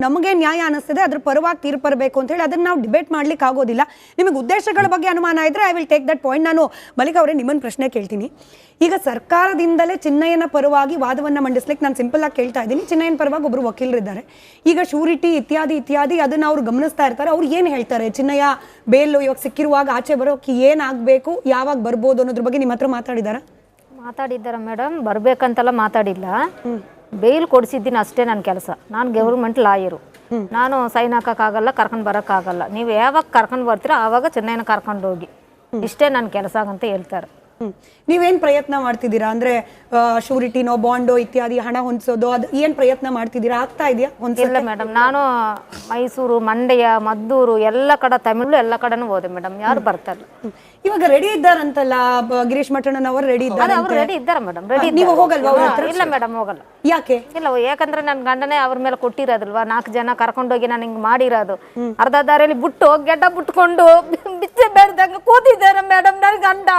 ನಮಗೆ ನ್ಯಾಯ ಅನಿಸ್ತದೆ ಅದ್ರ ಪರವಾಗಿ ತೀರ್ಪು ಬರಬೇಕು ಅಂತ ಹೇಳಿ ಅದನ್ನ ನಾವು ಡಿಬೇಟ್ ಮಾಡ್ಲಿಕ್ಕೆ ಆಗೋದಿಲ್ಲ. ನಿಮಗೆ ಉದ್ದೇಶಗಳ ಬಗ್ಗೆ ಅನುಮಾನ ಇದ್ರೆ I will take that point. ನಾನು ಮಲ್ಲಿಕಾ ಅವರೇ ನಿಮ್ಮನ್ನು ಪ್ರಶ್ನೆ ಕೇಳ್ತೀನಿ. ಈಗ ಸರ್ಕಾರದಿಂದಲೇ ಚಿನ್ನಯ್ಯನ ಪರವಾಗಿ ವಾದವನ್ನು ಮಂಡಿಸ್ಲಿಕ್ಕೆ ನಾನು ಸಿಂಪಲ್ ಆಗಿ ಕೇಳ್ತಾ ಇದ್ದೀನಿ. ಚಿನ್ನಯ್ಯನ ಪರವಾಗಿ ಒಬ್ಬರು ವಕೀಲರಿದ್ದಾರೆ. ಈಗ ಶೂರಿಟಿ ಇತ್ಯಾದಿ ಅದನ್ನ ಅವ್ರು ಗಮನಿಸ್ತಾ ಇರ್ತಾರೆ. ಅವ್ರು ಏನು ಹೇಳ್ತಾರೆ? ಚಿನ್ನಯ್ಯ ಬೇಲ್ ಇವಾಗ ಸಿಕ್ಕಿರುವಾಗ ಆಚೆ ಬರೋಕೆ ಏನಾಗಬೇಕು, ಯಾವಾಗ ಬರ್ಬೋದು ಅನ್ನೋದ್ರ ಬಗ್ಗೆ ನಿಮ್ಮ ಹತ್ರ ಮಾತಾಡಿದ್ದಾರೆ ಮೇಡಮ್. ಬರ್ಬೇಕಂತೆಲ್ಲ ಮಾತಾಡಿಲ್ಲ. ಬೇಲ್ ಕೊಡಿಸಿದ್ದೀನಿ ಅಷ್ಟೇ ನನ್ನ ಕೆಲಸ. ನಾನು ಗೌರ್ಮೆಂಟ್ ಲಾಯರು. ನಾನು ಸೈನ್ ಹಾಕೋಕ್ಕಾಗಲ್ಲ, ಕರ್ಕೊಂಡು ಬರೋಕ್ಕಾಗಲ್ಲ. ನೀವು ಯಾವಾಗ ಕರ್ಕೊಂಡು ಬರ್ತೀರೋ ಆವಾಗ ಚೆನ್ನೈನ ಕರ್ಕೊಂಡು ಹೋಗಿ, ಇಷ್ಟೇ ನನ್ನ ಕೆಲಸ ಅಂತ ಹೇಳ್ತಾರೆ. ನೀವೇನ್ ಪ್ರಯತ್ನ ಮಾಡ್ತಿದ್ದೀರಾ? ಅಂದ್ರೆ ಶೂರಿಟಿನೋ ಬಾಂಡೋ ಇತ್ಯಾದಿ ಹಣ ಹೊಂದಿಸೋದು ಅದು ಏನ್ ಪ್ರಯತ್ನ ಮಾಡ್ತಿದ್ದೀರಾ? ಆಗ್ತಾ ಇದೆಯಾ? ಇಲ್ಲ ಮೇಡಮ್, ನಾನು ಮೈಸೂರು, ಮಂಡ್ಯ, ಮದ್ದೂರು ಎಲ್ಲ ಕಡೆ, ತಮಿಳು ಎಲ್ಲ ಕಡೆನೂ ಹೋದೆ ಮೇಡಮ್. ಯಾರು ಬರ್ತಾರೆ? ಇವಾಗ ರೆಡಿ ಇದ್ದಾರಂತಲ್ಲ ಗಿರೀಶ್ ಮಠಣ್ಣನವರು ರೆಡಿ ಇದ್ದಾರೆ. ಅವ್ರು ರೆಡಿ ಇದ್ದಾರೆ ಮೇಡಮ್. ರೆಡಿ. ನೀವು ಹೋಗಲ್ವಾ? ಇಲ್ಲ ಮೇಡಮ್, ಹೋಗಲ್ಲ. ಯಾಕೆ? ಇಲ್ಲ, ಯಾಕಂದ್ರೆ ನನ್ನ ಗಂಡನೇ ಅವ್ರ ಮೇಲೆ ಕೊಟ್ಟಿರೋದಲ್ವಾ. 4 ಜನ ಕರ್ಕೊಂಡೋಗಿ ನಾನು ಹಿಂಗೆ ಮಾಡಿರೋದು. ಅರ್ಧ ದಾರಿಯಲ್ಲಿ ಬಿಟ್ಟು ಗೆಡ್ಡ ಬಿಟ್ಕೊಂಡು ಬಿಚ್ಚೆ ಬೇಡ್ದಂಗೆ ಕೂತಿದ್ದಾರೆ ಮೇಡಮ್ ನನ್ನ ಗಂಡ.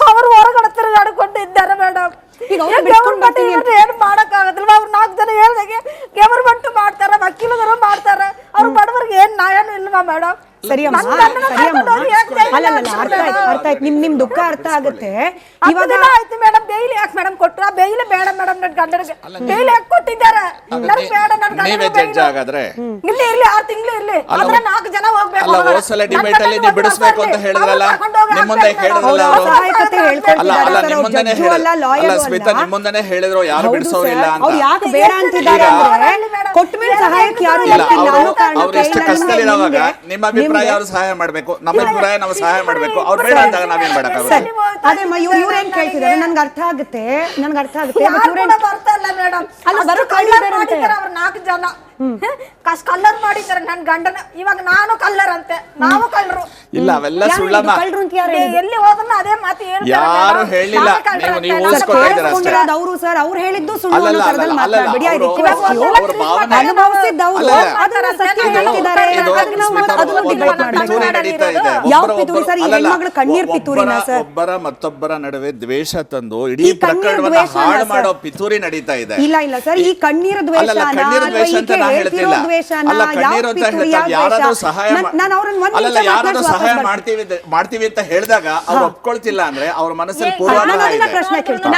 ಅವರು ಹೊರಗಡೆ ತಿರುಗಾಡಿಕೊಂಡಿದ್ದಾರೆ ಮೇಡಮ್. ಏನು ಮಾಡಕ್ಕಾಗದಿಲ್ವಾ? ಅವ್ರು 4 ಜನ ಹೇಳ್ದಾಗೆ ಗವರ್ಮೆಂಟ್ ಮಾಡ್ತಾರ, ವಕೀಲರು ಮಾಡ್ತಾರ. ಅವ್ರು ಬಡವರಿಗೆ ಏನ್ ನ್ಯಾಯನೂ ಇಲ್ವಾ ಮೇಡಮ್? ನಿಮ್ ದುಃಖ ಅರ್ಥ ಆಗುತ್ತೆ. ಇವಾಗ ಆಯ್ತು ಮೇಡಮ್. ಬೇಲ್ ಯಾಕೆ ಮೇಡಮ್ ಕೊಟ್ರ? ಬೇಲ್ ಬೇಡ ಮೇಡಮ್. ನನ್ನ ಗಂಡನಿಗೆ ಬೇಲ್ ಯಾಕೆ ಕೊಟ್ಟಿದ್ದಾರೆ? ಬೇಡ ನನ್ನ ಗಂಡನಿಗೆ. ಇಲ್ಲಿ 6 ತಿಂಗಳು ಇರ್ಲಿ. ಆದ್ರೆ 4 ಜನ ಹೋಗ್ಬೇಕು. ಹೋದ್ಸಲ ಡಿಬೇಟ್ ಅಲ್ಲಿ ನೀವು ಬಿಡಿಸ್ಬೇಕು ಅಂತ ಹೇಳಿದ್ರಲ್ಲ, ನಿಮ್ಮ ಮುಂದೆ ಹೇಳಿದ್ರಲ್ಲ ನಿಮ್ಮ ಮುಂದೆ ಹೇಳಿದ್ರು ಯಾರು ಬಿಡಿಸೋರಿಲ್ಲ ಅಂತ. ಅವ್ರು ಯಾಕೆ ಬೇಡ ಅಂತಿದ್ದಾರೆ ಅಂದ್ರೆ ಕೊಟ್ಟ ಮೇಲೆ ಸಹಾಯಕ್ಕೆ ಯಾರು ಅವ್ರು ಎಷ್ಟು ಕಷ್ಟದಲ್ಲಿರುವಾಗ ನಿಮ್ಮ ಅಭಿಪ್ರಾಯ ಅವ್ರು ಸಹಾಯ ಮಾಡ್ಬೇಕು, ನಮ್ಮ ಅಭಿಪ್ರಾಯ ನಾವು ಸಹಾಯ ಮಾಡ್ಬೇಕು. ಅವ್ರು ಬೇಡ ಅಂದಾಗ ನಾವೇನ್ ಮಾಡಕ್ಕಾಗುತ್ತೆ? ಅದೇ ಇವ್ರು ಏನ್ ಕೇಳ್ತಿದ್ದಾರೆ ನನ್ಗೆ ಅರ್ಥ ಆಗುತ್ತೆ. ಬರ್ತಾ ಇಲ್ಲ ಮೇಡಮ್. ಅಲ್ಲ ಬರೋ ಅವ್ರು 4 ಜನ ಕಲ್ಲರ್ ಮಾಡಿದ್ದಾರೆ ನನ್ನ ಗಂಡನ. ಇವಾಗ ನಾನು ಕಲ್ಲರ್ ಅಂತೆ, ನಾವು ಕಳ್ಳರು. ಇಲ್ಲ, ಅವೆಲ್ಲ ಸುಳ್ಳಮ್ಮ. ಎಲ್ಲಿ ಹೋದ್ರು ಅದೇ ಮಾತು ಯಾರು ಹೇಳಿಲ್ಲ. ನೀವು ಊಹಿಸ್ಕೊತಾ ಇದ್ದೀರಾ ಅಷ್ಟೇ. ಅವರು ಸರ್ ಅವ್ರು ಹೇಳಿದ್ದು ಸುಳ್ಳು ಅನ್ನೋ ತರದಲ್ಲಿ ಮಾತಾಡಬೇಡಿ. ಅನುಭವಿಸಿದ್ದವರು ಅದನ್ನ ಸತ್ಯ ಹೇಳ್ತಿದ್ದಾರೆ. ಯಾವ ಪಿತೂರಿ ಸರ್? ಈ ಹೆಣ್ಮಗಳು ಕಣ್ಣೀರ್ ಪಿತೂರಿನ ಸರ್? ಮತ್ತೊಬ್ಬರ ನಡುವೆ ದ್ವೇಷ ತಂದು ಇಡೀ ಪ್ರಕರಣವನ್ನ ಹಾಳು ಮಾಡೋ ಪಿತೂರಿ ನಡೀತಾ ಇದೆ. ಇಲ್ಲ ಸರ್, ಈ ಕಣ್ಣೀರ್ ದ್ವೇಷ ಸಹಾಯ ಮಾಡ್ತೀವಿ ಅಂತ ಹೇಳಿದಾಗ ಅವ್ರು ಒಪ್ಕೊಳ್ತಿಲ್ಲ ಅಂದ್ರೆ ಅವ್ರ ಮನಸ್ಸಲ್ಲಿ ಪೂರ್ವ ಪ್ರಶ್ನೆ ಕೇಳ್ತೀನಿ.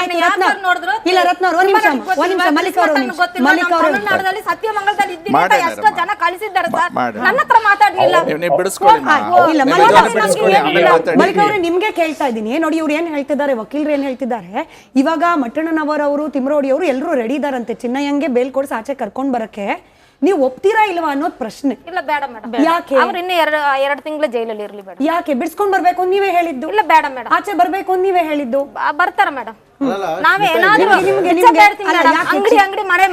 ನಿಮ್ಗೆ ಕೇಳ್ತಾ ಇದ್ದೀನಿ ನೋಡಿ. ಇವ್ರು ಏನ್ ಹೇಳ್ತಿದ್ದಾರೆ, ವಕೀಲರು ಏನ್ ಹೇಳ್ತಿದ್ದಾರೆ, ಇವಾಗ ಮಟ್ಟಣ್ಣನವರವರು, ತಿಮ್ರೋಡಿ ಅವರು ಎಲ್ಲರೂ ರೆಡಿ ಇದಾರಂತೆ ಚಿನ್ನಯ್ಯಂಗೆ ಬೇಲ್ ಕೊಡ್ಸಿ ಆಚೆ ಕರ್ಕೊಂಡ್ ಬರಕ್ಕೆ. ನೀವು ಒಪ್ತೀರಾ ಇಲ್ವಾ ಅನ್ನೋದು ಪ್ರಶ್ನೆ. ಇಲ್ಲ ಬೇಡ ಮೇಡಮ್. ಯಾಕೆ? ಅವ್ರು ಇನ್ನು 2 ತಿಂಗಳು ಜೈಲಲ್ಲಿ ಇರ್ಲಿ ಬೇಡ. ಯಾಕೆ? ಬಿಡ್ಸ್ಕೊಂಡ್ ಬರ್ಬೇಕು ನೀವೇ ಹೇಳಿದ್ದು. ಇಲ್ಲ ಬೇಡ ಮೇಡಮ್. ಆಚೆ ಬರ್ಬೇಕು ನೀವೇ ಹೇಳಿದ್ದು. ಬರ್ತಾರ ಮೇಡಮ್. ನಾವೇ ಅಂಗಡಿ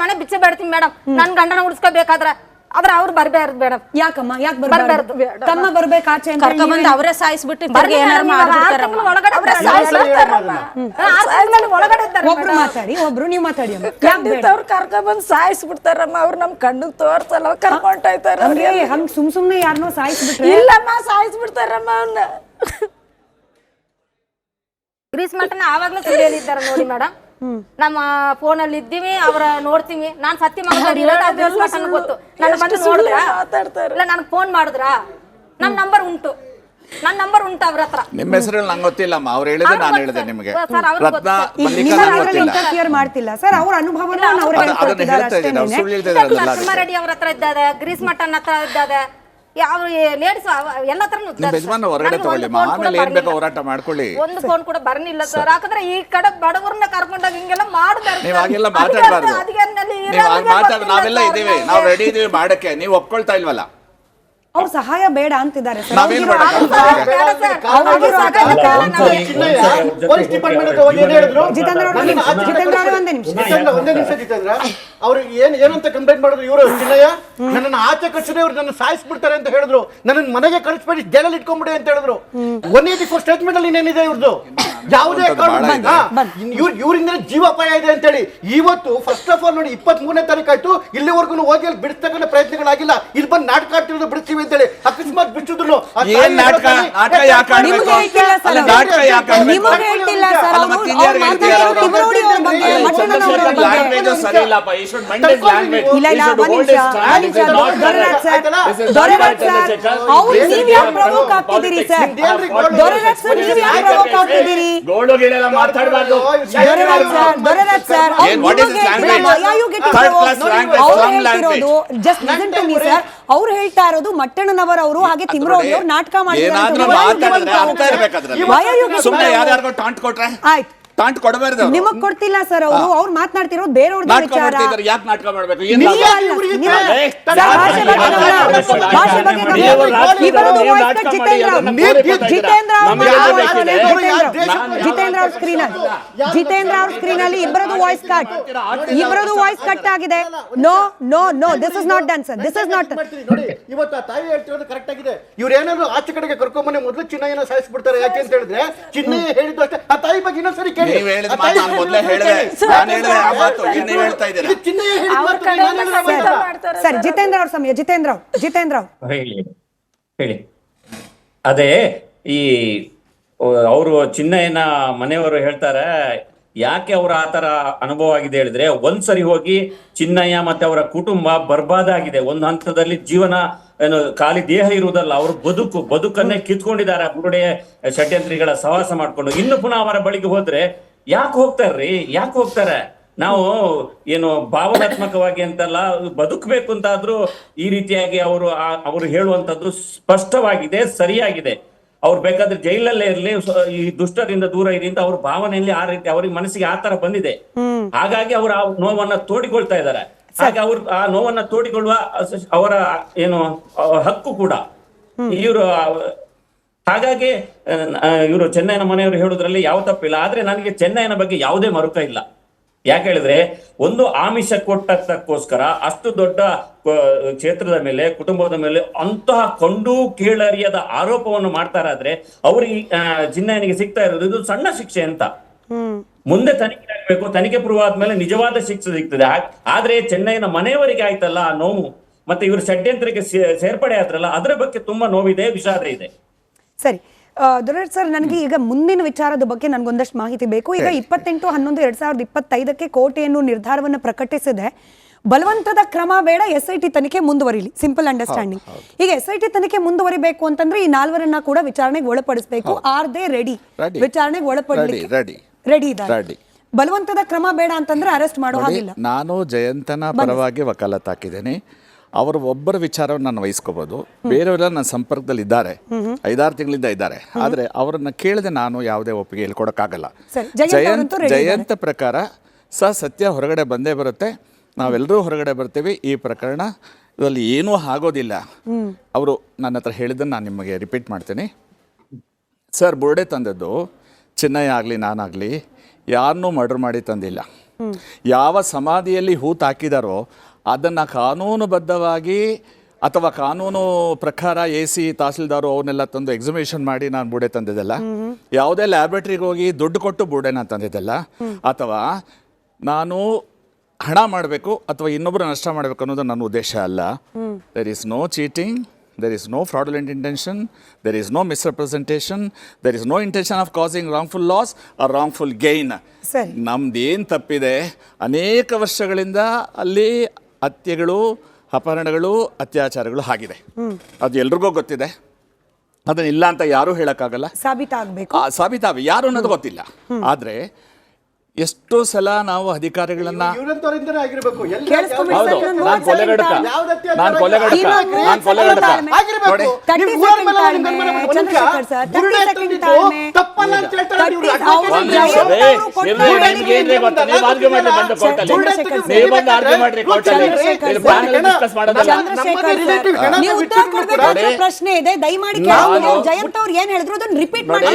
ಮನೆ ಬಿಚ್ಚೆ ಬೇಡ್ತೀವಿ ಮೇಡಮ್. ನನ್ ಗಂಡನ ಉಳಿಸ್ಕೋಬೇಕಾದ್ರೆ ಆದ್ರೆ ಅವ್ರು ಬರ್ಬಾರ್ದು ಮೇಡಮ್. ಯಾಕಮ್ಮ? ಯಾಕೆ ಬರ್ಬಾರ್ದು? ತಮ್ಮ ಬರ್ಬೇಕು ಆಚೆ ಅಂತ ಕರ್ಕೊಂಡ್ಬಂದು ಅವರೇ ಸಾಯಿಸ್ಬಿಟ್ಟು ಒಬ್ರು ಮಾತಾಡಿ, ಒಬ್ರು ನೀವು ಮಾತಾಡಿ. ಅವ್ರು ಕರ್ಕೊಂಡ್ಬಂದು ಸಾಯಿಸ್ಬಿಡ್ತಾರಮ್ಮ. ಅವ್ರು ನಮ್ ಕಣ್ಣು ತೋರ್ಸಲ್ಲ, ಕರ್ಕೊಂಡೋಯ್ತಾರ. ಹಂಗ ಸುಮ್ನೆ ಯಾರನ್ನೋ ಸಾಯಿಸ್ಬಿಟ್ರೆ? ಇಲ್ಲಮ್ಮ, ಸಾಯಿಸ್ಬಿಡ್ತಾರಮ್ಮ ಅವ್ನ. ಗ್ರೀಸ್ ಮಠನ ಆವಾಗ್ಲೂ ಸರಿಯಲ್ಲಿದ್ದಾರೆ ನೋಡಿ ಮೇಡಮ್. ನಮ್ಮ ಫೋನ್ ಅಲ್ಲಿ ಇದ್ದೀವಿ, ಅವರ ನೋಡ್ತೀವಿ. ನಾನ್ ಸತ್ಯ ಗೊತ್ತು. ನನ್ನ ಬಂದು ನೋಡಿದ್ರ ಇಲ್ಲ, ನನ್ಗೆ ಫೋನ್ ಮಾಡಿದ್ರ? ನಮ್ ನಂಬರ್ ಉಂಟು, ನನ್ನ ನಂಬರ್ ಉಂಟು ಅವ್ರ ಹತ್ರ. ನಿಮ್ಮ ಹೆಸರು ನಂಗೆ ಗೊತ್ತಿಲ್ಲಮ್ಮ. ಅವ್ರು ಹೇಳಿದ್ರೆ ನಾನು ಹೇಳಿದೆ ನಿಮಗೆ. ರತ್ನ ಮಾಡ್ತಿಲ್ಲ ಸರ್. ಅವ್ರ ಅನುಭವ ರೆಡ್ಡಿ ಅವ್ರ ಹತ್ರ ಇದ್ದಾರೆ, ಗ್ರೀಸ್ ಮಠನ್ ಹತ್ರ ಇದ್ದಾರೆ. ಯಾವ ಲೇಡೀಸ್ ಎಲ್ಲ ಹೊರಗಡೆ ತಗೊಳ್ಳಿ, ಆಮೇಲೆ ಏನ್ ಬೇಕೋ ಹೋರಾಟ ಮಾಡ್ಕೊಳ್ಳಿ. ಒಂದು ಫೋನ್ ಕೂಡ ಬರ್ನಿಲ್ಲ ಸರ್. ಯಾಕಂದ್ರೆ ಈ ಕಡೆ ಬಡವರನ್ನ ಕರ್ಕೊಂಡಾಗ ಹಿಂಗೆಲ್ಲ ಮಾಡ್ತಾರೆ. ನೀವು ಹಾಗೆಲ್ಲ ಮಾತಾಡಬಾರ್ದು. ನಾವೆಲ್ಲ ಇದೀವಿ, ನಾವು ರೆಡಿ ಇದೀವಿ ಮಾಡಕ್ಕೆ. ನೀವು ಒಪ್ಕೊಳ್ತಾ ಇಲ್ವಲ್ಲ. ಅವ್ರು ಸಹಾಯ ಬೇಡ ಅಂತಿದ್ದಾರೆ ಸರ್. ನಾವೇನ್ ಅವ್ರು ಏನಂತ ಕಂಪ್ಲೇಂಟ್ ಮಾಡಿದ್ರು ಇವರು? ಚಿನ್ನಯ್ಯ ನನ್ನ ಆಚೆ ಕಳಿಸಿದ್ರೆ ಇವ್ರು ನನ್ನ ಸಾಯಿಸ್ಬಿಡ್ತಾರೆ ಅಂತ ಹೇಳಿದ್ರು. ನನ್ನ ಮನೆಗೆ ಕಳಿಸ್ಬೇಡಿ, ಜೈಲಲ್ಲಿ ಇಟ್ಕೊಂಡ್ಬಿಡಿ ಅಂತ ಹೇಳಿದ್ರು. 184 ಸ್ಟೇಟ್ಮೆಂಟ್ ಅಲ್ಲಿ ಇನ್ನೇನಿದೆ ಇವ್ರದ್ದು? ಯಾವುದೇ ಬಹಳ ಇದೆ. ಇವರಿಂದ ಜೀವಾಪಾಯ ಇದೆ ಅಂತ ಹೇಳಿ ಇವತ್ತು ಫಸ್ಟ್ ಆಫ್ ಆಲ್ ನೋಡಿ 23ನೇ ತಾರೀಕು ಆಯ್ತು, ಇಲ್ಲಿವರೆಗೂ ಹೋಗಿ ಅಲ್ಲಿ ಬಿಡಿಸ್ತಕ್ಕಂಥ ಪ್ರಯತ್ನಗಳಾಗಿಲ್ಲ. ಇಲ್ಲಿ ಬಂದು ನಾಟಕ ಆಡ್ತಿರೋದು ಬಿಡಿಸ್ತೀವಿ ಅಂತ ಹೇಳಿ ಅಕಸ್ಮಾತ್ ಬಿಡಿಸಿದ್ರು ಏನ್ ನಾಟಕ ಯಾಕೆ ಆಡ್ಬೇಕು? ನಿಮ್ಗೆ ಹೇಳ್ತಿಲ್ಲ ಸರ್ ಅಲ್ಲ, ನಾಟಕ ಯಾಕೆ ಆಡ್ಬೇಕು? ನಿಮ್ಗೆ ಹೇಳ್ತಿಲ್ಲ ಸರ್ ಅಲ್ಲ, ಮತ್ತೆ ಇನ್ಯಾರಿಗೆ ಹೇಳ್ತೀರಾ? ತಿಮರೋಡಿ ಅವ್ರ ಬಗ್ಗೆ ಮಟ್ಟಣ್ಣನವರ ಬಗ್ಗೆ ಲ್ಯಾಂಗ್ವೇಜ್ ಸರಿ ಇಲ್ಲಪ್ಪ. ಈ ಶುಡ್ ಮೈಂಡ್ ಹಿಸ್ ಲ್ಯಾಂಗ್ವೇಜ್. ಇಲ್ಲ ಇಲ್ಲ ಒಂದ್ ನಿಮಿಷ ದೊರೆರಾಜ್ ಸರ್ ಅವ್ರು ನೀವ್ ಯಾಕೆ ಪ್ರವೋಕ್ ಆಗ್ತಿದ್ದೀರಿ ಸರ್? ದೊರೆರಾಜ್ ಸರ್ ನೀವ್ ಯಾಕೆ ಪ್ರವೋಕ್ ಆಗ್ತಿದ್ದೀರಿ? ಗೋಳು ಗೀಳೆಲ್ಲ ಮಾತಾಡಬಾರ್ದು. ದೊರೆರಾಜ್ ಸರ್ ಏನ್ what is this language? Third class language, slum language. Just listen to me sir. ಅವ್ರು ಹೇಳ್ತಾ ಇರೋದು ಮಟ್ಟಣ್ಣನವರವರು ಹಾಗೆ ತಿಮರೋಡಿ ಅವರು ನಾಟಕ ಏನಾದ್ರೂ ಮಾತಾಡಿದ್ರೆ ಅರ್ಥ ಇರ್ಬೇಕಾದ್ರೆ ಸುಮ್ಮನೆ ಯಾರ್ಯಾರಿಗೋ ಟಾಂಟ್ ಕೊಟ್ರೆ ಆಯ್ತು ಟಾಂಟ್ ಕೊಡಬಾರ್ದು. ನಿಮಗ್ ಕೊಡ್ತಿಲ್ಲ ಸರ್ ಅವ್ರು ಮಾತನಾಡ್ತಿರೋದು ಬೇರೆಯವ್ರದ್ದು ನಾಟಕ ವಿಚಾರ. ಮಾಡ್ತಿದ್ದಾರೆ, ಯಾಕೆ ನಾಟಕ ಮಾಡ್ಬೇಕು? ಏನ್ ನೀವೇ ಲಾಭ? ಅಲ್ಲ, ಭಾಷೆ ಬಗ್ಗೆ ಗಮನ, ಭಾಷೆ ಬಗ್ಗೆ ಗಮನ. ಇಬ್ಬರದು ವಾಯ್ಸ್ ಕಟ್ ಜಿತೇಂದ್ರ ಅವ್ರ ಸ್ಕ್ರೀನ್ ಅಲ್ಲಿ ಇಬ್ಬರದು ವಾಯ್ಸ್ ಕಟ್ ಆಗಿದೆ. No no no this is not done sir, this is not. ನೋಡಿ ಇವತ್ತು ಆ ತಾಯಿ ಹೇಳ್ತಿರೋದು ಕರೆಕ್ಟ್ ಆಗಿದೆ. ಇವ್ರು ಏನಾದ್ರು ಆಚೆ ಕಡೆಗೆ ಕರ್ಕೊಂಬನೆ ಮೊದಲು ಚಿನ್ನಯ್ಯನ ಸಾಯಿಸ್ಬಿಡ್ತಾರೆ. ಯಾಕೆ ಅಂತ ಹೇಳಿದ್ರೆ ಚಿನ್ನಯ್ಯ ಹೇಳಿದ್ದು ಅಷ್ಟೇ. ಆ ತಾಯಿ ಬಗ್ಗೆ ಇನ್ನೊಂದ್ಸರಿ ಕೇಳಿ. ನೀವ್ ಹೇಳಿದ ಮಾತು ನಾನು ಮೊದಲೇ ಹೇಳಿದೆ, ನಾನು ಹೇಳಿದೆ ಆ ಮಾತು, ಈಗ ನೀವ್ ಹೇಳ್ತಾ ಇದ್ದೀರಾ. ಚಿನ್ನಯ್ಯ ಹೇಳಿದ ಮಾತು ಸರ್ ಜಿತೇಂದ್ರ ಅವ್ರ ಸಮಯ. ಜಿತೇಂದ್ರ ಅವ್ರು ಹೇಳಿ. ಅದೇ ಈ ಅವರು ಚಿನ್ನಯ್ಯನ ಮನೆಯವರು ಹೇಳ್ತಾರೆ, ಯಾಕೆ ಅವ್ರ ಆತರ ಅನುಭವ ಆಗಿದೆ ಹೇಳಿದ್ರೆ, ಒಂದ್ಸರಿ ಹೋಗಿ ಚಿನ್ನಯ್ಯ ಮತ್ತೆ ಅವರ ಕುಟುಂಬ ಬರ್ಬಾದಾಗಿದೆ. ಒಂದು ಹಂತದಲ್ಲಿ ಜೀವನ ಏನು ಖಾಲಿ ದೇಹ ಇರುವುದಲ್ಲ, ಅವರು ಬದುಕನ್ನೇ ಕಿತ್ಕೊಂಡಿದ್ದಾರೆ ಬುರುಡೆ ಷಡ್ಯಂತ್ರಿಗಳ ಸಹವಾಸ ಮಾಡ್ಕೊಂಡು. ಇನ್ನು ಪುನಃ ಅವರ ಬಳಿಗೆ ಹೋದ್ರೆ ಯಾಕೆ ಹೋಗ್ತಾರೆ? ನಾವು ಏನು ಭಾವನಾತ್ಮಕವಾಗಿ ಅಂತಲ್ಲ, ಬದುಕಬೇಕು ಅಂತಾದ್ರೂ ಈ ರೀತಿಯಾಗಿ ಅವರು ಹೇಳುವಂತದ್ದು ಸ್ಪಷ್ಟವಾಗಿದೆ, ಸರಿಯಾಗಿದೆ. ಅವ್ರು ಬೇಕಾದ್ರೆ ಜೈಲಲ್ಲೇ ಇರ್ಲಿ, ಈ ದುಷ್ಟರಿಂದ ದೂರ ಇರಿ ಅಂತ ಅವ್ರ ಭಾವನೆಯಲ್ಲಿ ಆ ರೀತಿ ಅವ್ರಿಗೆ ಮನಸ್ಸಿಗೆ ಆ ತರ ಬಂದಿದೆ. ಹಾಗಾಗಿ ಅವರು ಆ ನೋವನ್ನ ತೋಡಿಕೊಳ್ತಾ ಇದ್ದಾರೆ. ಹಾಗೆ ಅವ್ರು ಆ ನೋವನ್ನ ತೋಡಿಕೊಳ್ಳುವ ಅವರ ಏನು ಹಕ್ಕು ಕೂಡ ಇವರು. ಹಾಗಾಗಿ ಇವರು ಚೆನ್ನೈನ ಮನೆಯವರು ಹೇಳುದ್ರಲ್ಲಿ ಯಾವ ತಪ್ಪಿಲ್ಲ. ಆದ್ರೆ ನನಗೆ ಚೆನ್ನೈನ ಬಗ್ಗೆ ಯಾವುದೇ ಮರುಕ ಇಲ್ಲ. ಯಾಕೆ ಹೇಳಿದ್ರೆ, ಒಂದು ಆಮಿಷ ಕೊಟ್ಟಕ್ಕೋಸ್ಕರ ಅಷ್ಟು ದೊಡ್ಡ ಕ್ಷೇತ್ರದ ಮೇಲೆ, ಕುಟುಂಬದ ಮೇಲೆ ಅಂತಹ ಕೊಂಡು ಕೇಳರಿಯದ ಆರೋಪವನ್ನು ಮಾಡ್ತಾರಾದ್ರೆ ಅವ್ರಿಗೆ ಚಿನ್ನಯ್ಯನಿಗೆ ಸಿಗ್ತಾ ಇರೋದು ಇದು ಸಣ್ಣ ಶಿಕ್ಷೆ ಅಂತ. ಮುಂದೆ ತನಿಖೆ ಆಗ್ಬೇಕು, ತನಿಖೆ ಪ್ರೂವ್ ಆದ್ಮೇಲೆ ನಿಜವಾದ ಶಿಕ್ಷೆ ಸಿಗ್ತದೆ. ಆದ್ರೆ ಚೆನ್ನೈನ ಮನೆಯವರಿಗೆ ಆಯ್ತಲ್ಲ ಆ ನೋವು, ಮತ್ತೆ ಇವರು ಷಡ್ಯಂತ್ರಕ್ಕೆ ಸೇರ್ಪಡೆ ಆದ್ರಲ್ಲ, ಅದರ ಬಗ್ಗೆ ತುಂಬಾ ನೋವಿದೆ, ವಿಷಾದ ಇದೆ. ಸರಿ ದೊರೆರಾಜ್ ಸರ್, ನನಗೆ ಈಗ ಮುಂದಿನ ವಿಚಾರದ ಬಗ್ಗೆ ನನಗೊಂದಷ್ಟು ಮಾಹಿತಿ ಬೇಕು. ಈಗ 28/11/2025 ಕೋರ್ಟ್ ಏನು ನಿರ್ಧಾರವನ್ನು ಪ್ರಕಟಿಸಿದೆ, ಬಲವಂತದ ಕ್ರಮ ಬೇಡ, SIT ತನಿಖೆ ಮುಂದುವರಿಲಿ, ಸಿಂಪಲ್ ಅಂಡರ್ಸ್ಟ್ಯಾಂಡಿಂಗ್. ಈಗ SIT ತನಿಖೆ ಮುಂದುವರಿಬೇಕು ಅಂತಂದ್ರೆ ಈ 4ರನ್ನ ಕೂಡ ವಿಚಾರಣೆಗೆ ಒಳಪಡಿಸಬೇಕು. Are they ready? ವಿಚಾರಣೆಗೆ ಒಳಪಡಲಿಕ್ಕೆ ರೆಡಿ ಇದ್ದಾರೆ. ಬಲವಂತದ ಕ್ರಮ ಬೇಡ ಅಂತಂದ್ರೆ ಅರೆಸ್ಟ್ ಮಾಡೋ ಹಾಗಿಲ್ಲ. ನಾನು ಜಯಂತನ ಪರವಾಗಿ ವಕಾಲತ್ ಹಾಕಿದ್ದೇನೆ. ಅವರು ಒಬ್ಬರ ವಿಚಾರವನ್ನು ನಾನು ವಹಿಸ್ಕೋಬಹುದು, ಬೇರೆಯವರೆಲ್ಲ ನನ್ನ ಸಂಪರ್ಕದಲ್ಲಿ ಇದ್ದಾರೆ, 5-6 ತಿಂಗಳಿಂದ ಇದ್ದಾರೆ. ಆದರೆ ಅವರನ್ನ ಕೇಳದೆ ನಾನು ಯಾವುದೇ ಒಪ್ಪಿಗೆ ಹೇಳ್ಕೊಡಕ್ಕಾಗಲ್ಲ. ಜಯಂತ ಪ್ರಕಾರ ಸತ್ಯ ಹೊರಗಡೆ ಬಂದೇ ಬರುತ್ತೆ, ನಾವೆಲ್ಲರೂ ಹೊರಗಡೆ ಬರ್ತೀವಿ. ಈ ಪ್ರಕರಣ ಇದರಲ್ಲಿ ಏನೂ ಆಗೋದಿಲ್ಲ. ಅವರು ನನ್ನ ಹತ್ರ ಹೇಳಿದ್ದನ್ನು ನಾನು ನಿಮಗೆ ರಿಪೀಟ್ ಮಾಡ್ತೀನಿ. ಸರ್, ಬುರುಡೆ ತಂದದ್ದು ಚಿನ್ನಯ್ಯ ಆಗಲಿ ನಾನಾಗಲಿ ಯಾರನ್ನೂ ಮರ್ಡರ್ ಮಾಡಿ ತಂದಿಲ್ಲ. ಯಾವ ಸಮಾಧಿಯಲ್ಲಿ ಹೂತು ಹಾಕಿದಾರೋ ಅದನ್ನು ಕಾನೂನುಬದ್ಧವಾಗಿ ಅಥವಾ ಕಾನೂನು ಪ್ರಕಾರ AC ತಹಸೀಲ್ದಾರು ಅವನ್ನೆಲ್ಲ ತಂದು ಎಕ್ಸಿಬಿಷನ್ ಮಾಡಿ ನಾನು ಬುರುಡೆ ತಂದಿದ್ದಲ್ಲ. ಯಾವುದೇ ಲ್ಯಾಬ್ರೇಟರಿಗೆ ಹೋಗಿ ದುಡ್ಡು ಕೊಟ್ಟು ಬುರುಡೆನ ತಂದಿದ್ದಲ್ಲ. ಅಥವಾ ನಾನು ಹಣ ಮಾಡಬೇಕು ಅಥವಾ ಇನ್ನೊಬ್ಬರು ನಷ್ಟ ಮಾಡಬೇಕು ಅನ್ನೋದು ನನ್ನ ಉದ್ದೇಶ ಅಲ್ಲ. There is no cheating, there is no fraudulent intention, there is no misrepresentation, there is no intention of causing wrongful loss or wrongful gain. ನಮ್ದೇನು ತಪ್ಪಿದೆ, ಅನೇಕ ವರ್ಷಗಳಿಂದ ಅಲ್ಲಿ ಹತ್ಯೆಗಳು, ಅಪಹರಣಗಳು, ಅತ್ಯಾಚಾರಗಳು ಆಗಿದೆ. ಅದು ಎಲ್ರಿಗೂ ಗೊತ್ತಿದೆ. ಅದನ್ನ ಇಲ್ಲ ಅಂತ ಯಾರೂ ಹೇಳಕ್ಕಾಗಲ್ಲ. ಸಾಬೀತಾಗಬೇಕು ಯಾರು ಅನ್ನೋದು ಗೊತ್ತಿಲ್ಲ. ಆದ್ರೆ ಎಷ್ಟೋ ಸಲ ನಾವು ಅಧಿಕಾರಿಗಳನ್ನ ಪ್ರಶ್ನೆ ಇದೆ, ದಯಮಾಡಿ ಜಯಂತ್ ಅವ್ರು ಏನ್ ಹೇಳಿದ್ರು ಅದನ್ನ ರಿಪೀಟ್ ಮಾಡಿ.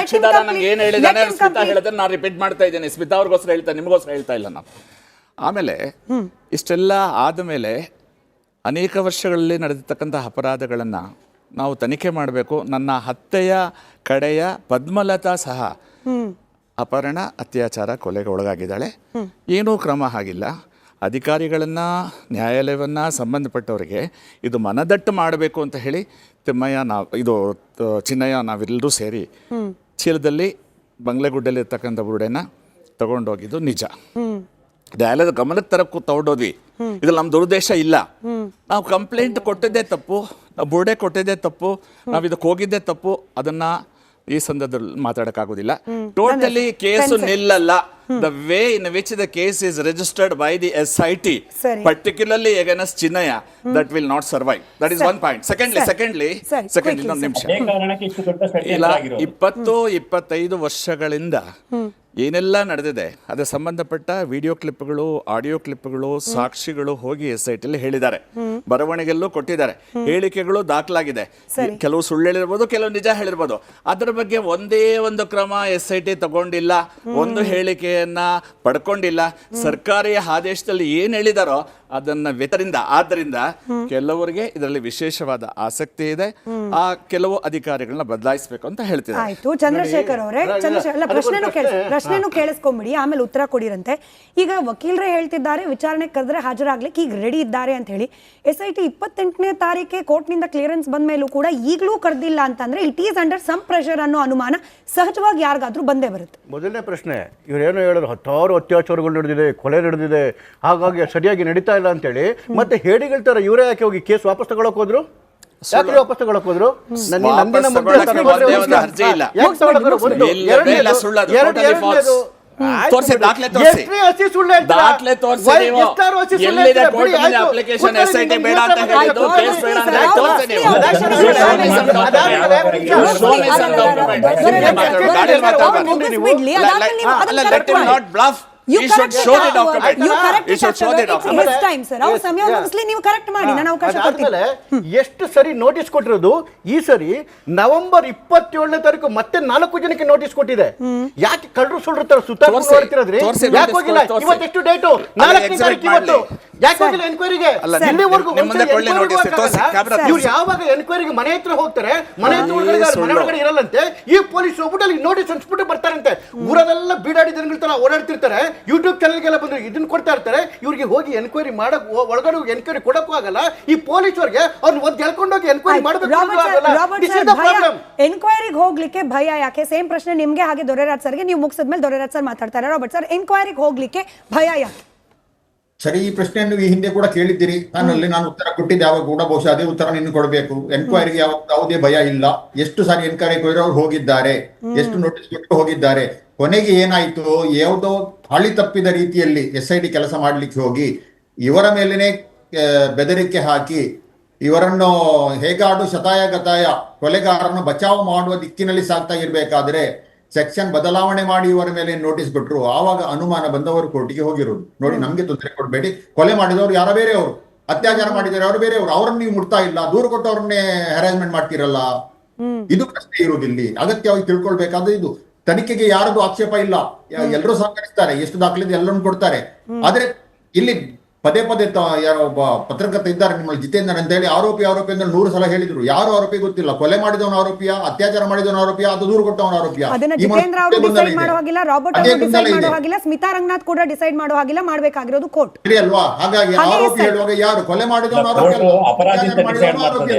ಕಕ್ಷಿದಾರ ನಂಗೆ ಏನು ಹೇಳಿದಾನೆ, ಸ್ಮಿತಾ ಹೇಳಿದ್ರೆ ನಾನು ರಿಪೀಟ್ ಮಾಡ್ತಾ ಇದ್ದೇನೆ. ಸ್ಮಿತಾ ಅವ್ರಿಗೋಸ್ಕರ ಹೇಳ್ತಾ, ನಿಮಗೋಸ್ಕರ ಹೇಳ್ತಾ ಇಲ್ಲ ನಾನು. ಆಮೇಲೆ ಇಷ್ಟೆಲ್ಲ ಆದಮೇಲೆ ಅನೇಕ ವರ್ಷಗಳಲ್ಲಿ ನಡೆದಿರ್ತಕ್ಕಂಥ ಅಪರಾಧಗಳನ್ನು ನಾವು ತನಿಖೆ ಮಾಡಬೇಕು. ನನ್ನ ಹತ್ಯೆಯ ಕಡೆಯ ಪದ್ಮಲತಾ ಸಹ ಅಪಹರಣ, ಅತ್ಯಾಚಾರ, ಕೊಲೆಗೆ ಒಳಗಾಗಿದ್ದಾಳೆ. ಏನೂ ಕ್ರಮ ಆಗಿಲ್ಲ. ಅಧಿಕಾರಿಗಳನ್ನು, ನ್ಯಾಯಾಲಯವನ್ನು, ಸಂಬಂಧಪಟ್ಟವರಿಗೆ ಇದು ಮನದಟ್ಟು ಮಾಡಬೇಕು ಅಂತ ಹೇಳಿ ಚಿನ್ನಯ್ಯ ನಾವೆಲ್ಲರೂ ಸೇರಿ ಚೀಲದಲ್ಲಿ ಬಂಗ್ಲೆಗುಡ್ಡಲ್ಲಿ ಇರ್ತಕ್ಕಂಥ ಬುರುಡೆನ ತಗೊಂಡೋಗಿದ್ದು ನಿಜ. ನ್ಯಾಯಾಲಯದ ಗಮನಕ್ಕೆ ತರಕ್ಕೂ ತಗೊಂಡೋದ್ವಿ. ಇದ್ರಲ್ಲಿ ನಮ್ಮ ದುರುದ್ದೇಶ ಇಲ್ಲ. ನಾವು ಕಂಪ್ಲೇಂಟ್ ಕೊಟ್ಟಿದ್ದೇ ತಪ್ಪು, ನಾವು ಬುರುಡೆ ಕೊಟ್ಟಿದ್ದೇ ತಪ್ಪು, ನಾವು ಇದಕ್ಕೆ ಹೋಗಿದ್ದೇ ತಪ್ಪು. ಅದನ್ನ ಈ ಸಂದರ್ಭದಲ್ಲಿ ಮಾತಾಡಕ್ಕಾಗೋದಿಲ್ಲ. ಟೋಟಲಿ ಕೇಸು ನಿಲ್ಲಲ್ಲ. The way in which the case is registered by the SIT, particularly against Chinnaya, that will not survive. That is one point. Secondly, ಇನ್ನೊಂದು ನಿಮಿಷ. ಇಲ್ಲ, 20-25 ವರ್ಷಗಳಿಂದ ಏನೆಲ್ಲ ನಡೆದಿದೆ ಅದರ ಸಂಬಂಧಪಟ್ಟ ವಿಡಿಯೋ ಕ್ಲಿಪ್ಗಳು, ಆಡಿಯೋ ಕ್ಲಿಪ್ಗಳು, ಸಾಕ್ಷಿಗಳು ಹೋಗಿ SIT ಅಲ್ಲಿ ಹೇಳಿದ್ದಾರೆ. ಬರವಣಿಗೆಲ್ಲೂ ಕೊಟ್ಟಿದ್ದಾರೆ. ಹೇಳಿಕೆಗಳು ದಾಖಲಾಗಿದೆ. ಕೆಲವು ಸುಳ್ಳು ಹೇಳಿರ್ಬೋದು, ಕೆಲವು ನಿಜ ಹೇಳಿರ್ಬೋದು. ಅದರ ಬಗ್ಗೆ ಒಂದೇ ಒಂದು ಕ್ರಮ SIT ತಗೊಂಡಿಲ್ಲ. ಒಂದು ಹೇಳಿಕೆಯನ್ನ ಪಡ್ಕೊಂಡಿಲ್ಲ. ಸರ್ಕಾರಿ ಆದೇಶದಲ್ಲಿ ಏನ್ ಹೇಳಿದಾರೋ ಅದನ್ನ ಆದ್ದರಿಂದ ಕೆಲವರಿಗೆ ಇದರಲ್ಲಿ ವಿಶೇಷವಾದ ಆಸಕ್ತಿ ಇದೆ. ಆ ಕೆಲವು ಅಧಿಕಾರಿಗಳನ್ನ ಬದಲಾಯಿಸಬೇಕು ಅಂತ ಹೇಳ್ತಿದ್ದಾರೆ. ಆಯ್ತು ಚಂದ್ರಶೇಖರ್ ಅವರೇ, ಪ್ರಶ್ನೆನೂ ಕೇಳಿಸ್ಕೊಂಬಿಡಿ, ಆಮೇಲೆ ಉತ್ತರ ಕೊಡಿರಂತೆ. ಈಗ ವಕೀಲರೇ ಹೇಳ್ತಿದ್ದಾರೆ ವಿಚಾರಣೆ ಕರೆದ್ರೆ ಹಾಜರಾಗ್ಲಿಕ್ಕೆ ಈಗ ರೆಡಿ ಇದ್ದಾರೆ ಅಂತ ಹೇಳಿ. SIT 28ನೇ ತಾರೀಕೆ ಕೋರ್ಟ್ನಿಂದ ಕ್ಲಿಯರೆನ್ಸ್ ಬಂದ ಮೇಲೂ ಕೂಡ ಈಗಲೂ ಕರೆದಿಲ್ಲ ಅಂತಂದ್ರೆ it is under some pressure ಅನ್ನೋ ಅನುಮಾನ ಸಹಜವಾಗಿ ಯಾರಿಗಾದ್ರೂ ಬಂದೇ ಬರುತ್ತೆ. ಮೊದಲನೇ ಪ್ರಶ್ನೆ, ಇವರೇನು ಹೇಳಿದ್ರು 10 ಅತ್ಯಾಚಾರಗಳು ನಡೆದಿದೆ, ಕೊಲೆ ನಡೆದಿದೆ, ಹಾಗಾಗಿ ಸರಿಯಾಗಿ ನಡೀತಾ ಇಲ್ಲ ಅಂತೇಳಿ ಮತ್ತೆ ಹೇಳಿಗಳ ತರ ಇವರೇ ಯಾಕೆ ಹೋಗಿ ಕೇಸ್ ವಾಪಸ್ ತಗೊಳಕ್ ಹೋದ್ರು? ಯಾಕೆ ವಾಪಸ್ ತಗೊಳಕ್ ಹೋದ್ರು? You should show the document. You should show the document. It's his time, sir. ಅವ್ರ ಸಮಯ ಮುಗಿಸ್ಲಿ, ನೀವು ಕರೆಕ್ಟ್ ಮಾಡಿ, ನಾನು ಅವಕಾಶ ಕೊಡ್ತೀನಿ. ಎಷ್ಟು ಸರಿ ನೋಟಿಸ್ ಕೊಟ್ಟಿರೋದು? ಈ ಸರಿ ನವೆಂಬರ್ 27ನೇ ತಾರೀಕು ಮತ್ತೆ 4 ಜನಕ್ಕೆ ನೋಟಿಸ್ ಕೊಟ್ಟಿದೆ. ಯಾಕೆ ಕಳ್ಳರು ಸುಳ್ಳು ತರ ಸುತ್ತಾಡ್ತಿರೋದ್ರಿ? ಯಾಕೆ ಹೋಗಿಲ್ಲ? ಇವತ್ತೆಷ್ಟು ಡೇಟು? 4ನೇ ತಾರೀಕು ಇವತ್ತು. ಯಾಕೆ ಹೋಗಿಲ್ಲ ಎನ್ಕ್ವೈರಿಗೆ? ಇಲ್ಲಿವರೆಗೂ ಇವ್ರು ಯಾವಾಗ ಎನ್ಕ್ವೈರಿಗೆ ಮನೆ ಹತ್ರ ಹೋಗ್ತಾರೆ, ಮನೆ ಒಳಗಡೆ ಇರಲ್ಲಂತೆ. ಈ ಪೊಲೀಸ್ ಹೋಗ್ಬಿಟ್ಟು ಅಲ್ಲಿ ನೋಟಿಸ್ ಅನ್ಸ್ಬಿಟ್ಟು ಬರ್ತಾರಂತೆ. ಊರದೆಲ್ಲ ಬೀಡಾಡಿ ಜನಗಳ ತರ ಓಡಾಡ್ತಿರ್ತಾರೆ. ಯೂಟ್ಯೂಬ್ ಚಾನಲ್ಗೆಲ್ಲ ಬಂದು ಇದನ್ನ ಕೊಡ್ತಾ ಇರ್ತಾರೆ. ಇವ್ರಿಗೆ ಹೋಗಿ ಎನ್ಕ್ವೈರಿ ಮಾಡಕ್, ಒಳಗಡೆ ಹೋಗಿ ಎನ್ಕ್ವೈರಿ ಕೊಡಕ್ಕೂ ಆಗಲ್ಲ. ಈ ಪೊಲೀಸರಿಗೆ ಅವ್ರನ್ನ ಒಂದು ಎಳ್ಕೊಂಡೋಗಿ ಎನ್ಕ್ವೈರಿ ಮಾಡಬೇಕು. ಎನ್ಕ್ವೈರಿಗೆ ಹೋಗ್ಲಿಕ್ಕೆ ಭಯ ಯಾಕೆ? ಸೇಮ್ ಪ್ರಶ್ನೆ ನಿಮ್ಗೆ ಹಾಗೆ ದೊರೆರಾಜ್ ಸರ್ಗೆ. ನೀವು ಮುಗಿಸಿದ್ಮೇಲೆ ದೊರೆರಾಜ್ ಸರ್ ಮಾತಾಡ್ತಾರೆ. ರಾಬರ್ಟ್ ಸರ್, ಎನ್ಕ್ವೈರಿಗೆ ಹೋಗ್ಲಿಕ್ಕೆ ಭಯ ಯಾಕೆ? ಸರಿ, ಈ ಪ್ರಶ್ನೆಯನ್ನು ಈ ಹಿಂದೆ ಕೂಡ ಕೇಳಿದ್ದೀರಿ. ನಾನು ಉತ್ತರ ಕೊಟ್ಟಿದ್ದೆ ಯಾವಾಗ ಕೂಡ. ಬಹುಶಃ ಅದೇ ಉತ್ತರ ನಿನ್ನ ಕೊಡಬೇಕು. ಎನ್ಕ್ವೈರಿಗೆ ಯಾವುದೇ ಭಯ ಇಲ್ಲ. ಎಷ್ಟು ಸಾರಿ ಎನ್ಕ್ವೈರಿಗೆ ಹೋಗಿರೋರು ಹೋಗಿದ್ದಾರೆ, ಎಷ್ಟು ನೋಟಿಸ್ ಕೊಟ್ಟು ಹೋಗಿದ್ದಾರೆ. ಕೊನೆಗೆ ಏನಾಯ್ತು, ಯಾವುದೋ ಹಳಿ ತಪ್ಪಿದ ರೀತಿಯಲ್ಲಿ SIT ಕೆಲಸ ಮಾಡ್ಲಿಕ್ಕೆ ಹೋಗಿ ಇವರ ಮೇಲೇನೆ ಬೆದರಿಕೆ ಹಾಕಿ ಇವರನ್ನು ಹೇಗಾಡು ಶತಾಯ ಗತಾಯ ಕೊಲೆಗಾರನ್ನು ಬಚಾವ್ ಮಾಡುವ ದಿಕ್ಕಿನಲ್ಲಿ ಸಾಗ್ತಾ ಇರ್ಬೇಕಾದ್ರೆ ಸೆಕ್ಷನ್ ಬದಲಾವಣೆ ಮಾಡಿ ಇವರ ಮೇಲೆ ನೋಟಿಸ್ ಕೊಟ್ಟರು. ಆವಾಗ ಅನುಮಾನ ಬಂದವರು ಕೋರ್ಟಿಗೆ ಹೋಗಿರೋದು. ನೋಡಿ, ನಮ್ಗೆ ತೊಂದರೆ ಕೊಡಬೇಡಿ, ಕೊಲೆ ಮಾಡಿದವರು ಯಾರೋ ಬೇರೆಯವರು, ಅತ್ಯಾಚಾರ ಮಾಡಿದವರು ಯಾರು ಬೇರೆಯವರು, ಅವ್ರನ್ನ ನೀವು ಮುಟ್ತಾ ಇಲ್ಲ, ದೂರು ಕೊಟ್ಟವ್ರನ್ನೇ ಹ್ಯಾರಾಸ್ಮೆಂಟ್ ಮಾಡ್ತಿರಲ್ಲ. ಇದು ಪ್ರಶ್ನೆ ಇರುವುದಿಲ್ಲ. ಅಗತ್ಯವಾಗಿ ತಿಳ್ಕೊಳ್ಬೇಕಾದ್ರೆ ಇದು ತನಿಖೆಗೆ ಯಾರದು ಆಕ್ಷೇಪ ಇಲ್ಲ, ಎಲ್ಲರೂ ಸಹಕರಿಸ್ತಾರೆ, ಎಷ್ಟು ದಾಖಲೆ ಎಲ್ಲರನ್ನು ಕೊಡ್ತಾರೆ. ಆದ್ರೆ ಇಲ್ಲಿ ಪದೇ ಪದೇ ಯಾರೋ ಒಬ್ಬ ಪತ್ರಕರ್ತ ಇದ್ದಾರೆ ನಿಮ್ಮಲ್ಲಿ ಜಿತೇಂದ್ರ ಅಂತ ಹೇಳಿ, ಆರೋಪಿ ಅಂದ್ರೆ 100 ಸಲ ಹೇಳಿದ್ರು. ಯಾರು ಆರೋಪಿ ಗೊತ್ತಿಲ್ಲ. ಕೊಲೆ ಮಾಡಿದವನ ಆರೋಪಿಯ, ಅತ್ಯಾಚಾರ ಮಾಡಿದವನ ಆರೋಪಿಯ, ಅದು ದೂರು ಕೊಟ್ಟವನ ಆರೋಪಿಯ. ಜಿತೇಂದ್ರ ಅವರು ಡಿಸೈಡ್ ಮಾಡೋ ಹಾಗಿಲ್ಲ, ರಾಬರ್ಟ್ ಅವರು ಡಿಸೈಡ್ ಮಾಡೋ ಹಾಗಿಲ್ಲ, ಸ್ಮಿತಾ ರಂಗನಾಥ್ ಕೂಡ ಡಿಸೈಡ್ ಮಾಡೋ ಹಾಗಿಲ್ಲ. ಮಾಡಬೇಕಾಗಿರೋದು ಕೋರ್ಟ್ ಅಲ್ವಾ? ಹಾಗಾಗಿ ಆರೋಪಿ ಹೇಳುವಾಗ ಯಾರು ಕೊಲೆ ಮಾಡಿದವನ ಆರೋಪಿ ಅಲ್ಲ,